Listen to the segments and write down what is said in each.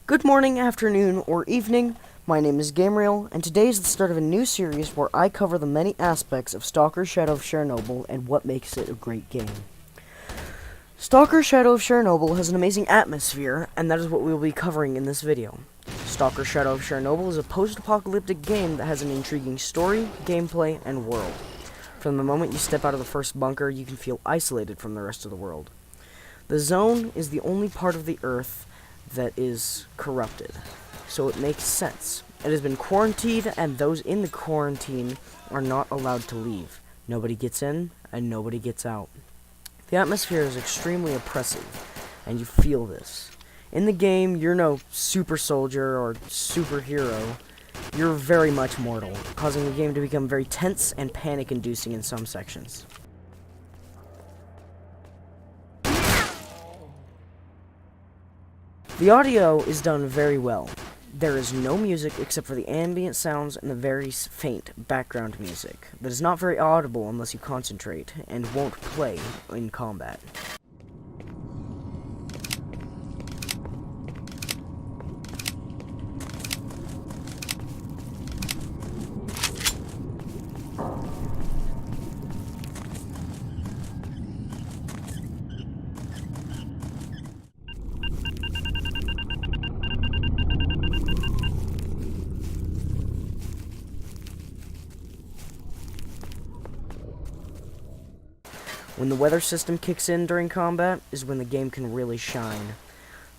Good morning, afternoon, or evening. My name is Gamriel, and today is the start of a new series where I cover the many aspects of Stalker Shadow of Chernobyl and what makes it a great game. Stalker Shadow of Chernobyl has an amazing atmosphere, and that is what we will be covering in this video. Stalker Shadow of Chernobyl is a post-apocalyptic game that has an intriguing story, gameplay, and world. From the moment you step out of the first bunker, you can feel isolated from the rest of the world. The zone is the only part of the Earth that is corrupted, so it makes sense. It has been quarantined, and those in the quarantine are not allowed to leave. Nobody gets in, and nobody gets out. The atmosphere is extremely oppressive, and you feel this. In the game, you're no super soldier or superhero. You're very much mortal, causing the game to become very tense and panic-inducing in some sections. The audio is done very well. There is no music except for the ambient sounds and the very faint background music that is not very audible unless you concentrate and won't play in combat. When the weather system kicks in during combat is when the game can really shine.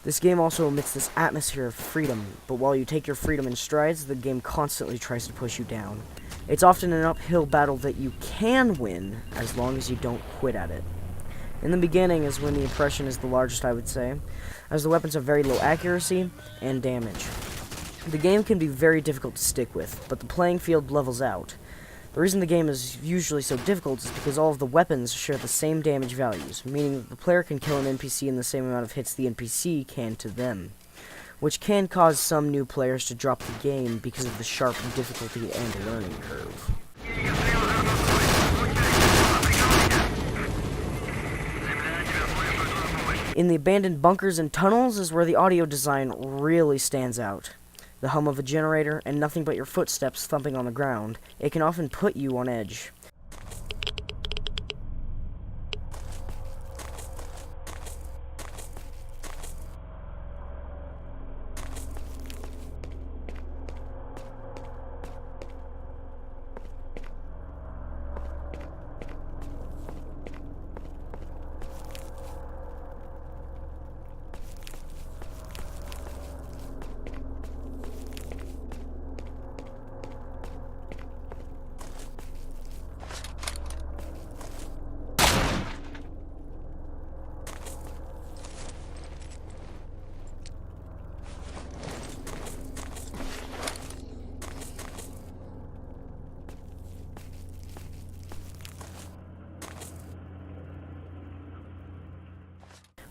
This game also emits this atmosphere of freedom, but while you take your freedom in strides, the game constantly tries to push you down. It's often an uphill battle that you can win, as long as you don't quit at it. In the beginning is when the oppression is the largest, I would say, as the weapons have very low accuracy and damage. The game can be very difficult to stick with, but the playing field levels out. The reason the game is usually so difficult is because all of the weapons share the same damage values, meaning that the player can kill an NPC in the same amount of hits the NPC can to them, which can cause some new players to drop the game because of the sharp difficulty and learning curve. In the abandoned bunkers and tunnels is where the audio design really stands out. The hum of a generator, and nothing but your footsteps thumping on the ground, it can often put you on edge.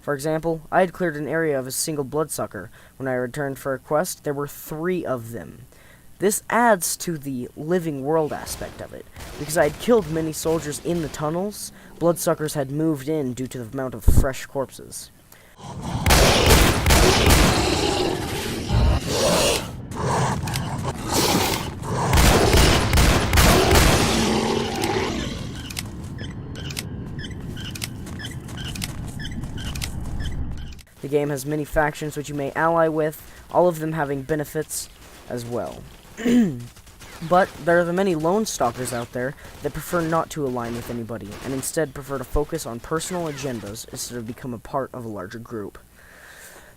For example, I had cleared an area of a single bloodsucker. When I returned for a quest, there were 3 of them. This adds to the living world aspect of it. Because I had killed many soldiers in the tunnels, bloodsuckers had moved in due to the amount of fresh corpses. The game has many factions which you may ally with, all of them having benefits as well. But there are the many lone stalkers out there that prefer not to align with anybody, and instead prefer to focus on personal agendas instead of become a part of a larger group.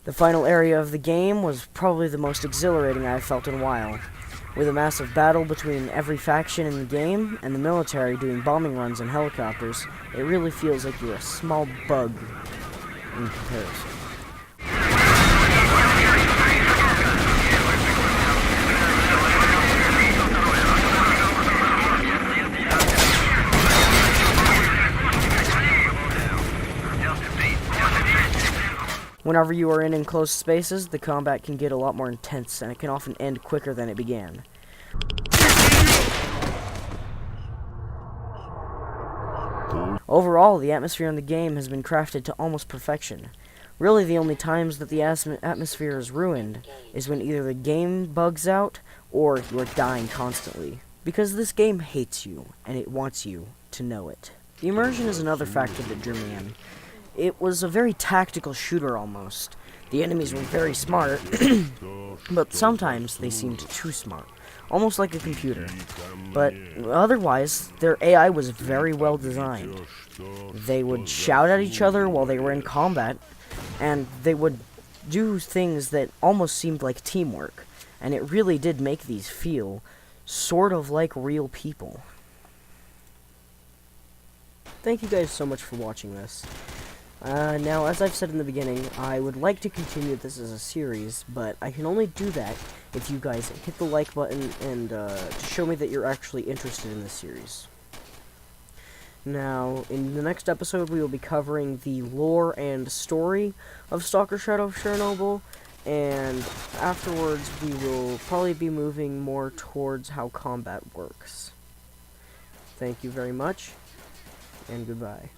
The final area of the game was probably the most exhilarating I have felt in a while. With a massive battle between every faction in the game, and the military doing bombing runs in helicopters, it really feels like you're a small bug in comparison. Whenever you are in enclosed spaces, the combat can get a lot more intense, and it can often end quicker than it began. Overall, the atmosphere in the game has been crafted to almost perfection. Really, the only times that the atmosphere is ruined is when either the game bugs out or you're dying constantly. Because this game hates you, and it wants you to know it. The immersion is another factor that drew me in. It was a very tactical shooter almost. The enemies were very smart, but sometimes they seemed too smart. Almost like a computer. But otherwise, their AI was very well designed. They would shout at each other while they were in combat, and they would do things that almost seemed like teamwork. And it really did make these feel sort of like real people. Thank you guys so much for watching this. Now, as I've said in the beginning, I would like to continue this as a series, but I can only do that if you guys hit the like button and to show me that you're actually interested in this series. Now, in the next episode, we will be covering the lore and story of Stalker Shadow of Chernobyl, and afterwards we will probably be moving more towards how combat works. Thank you very much, and goodbye.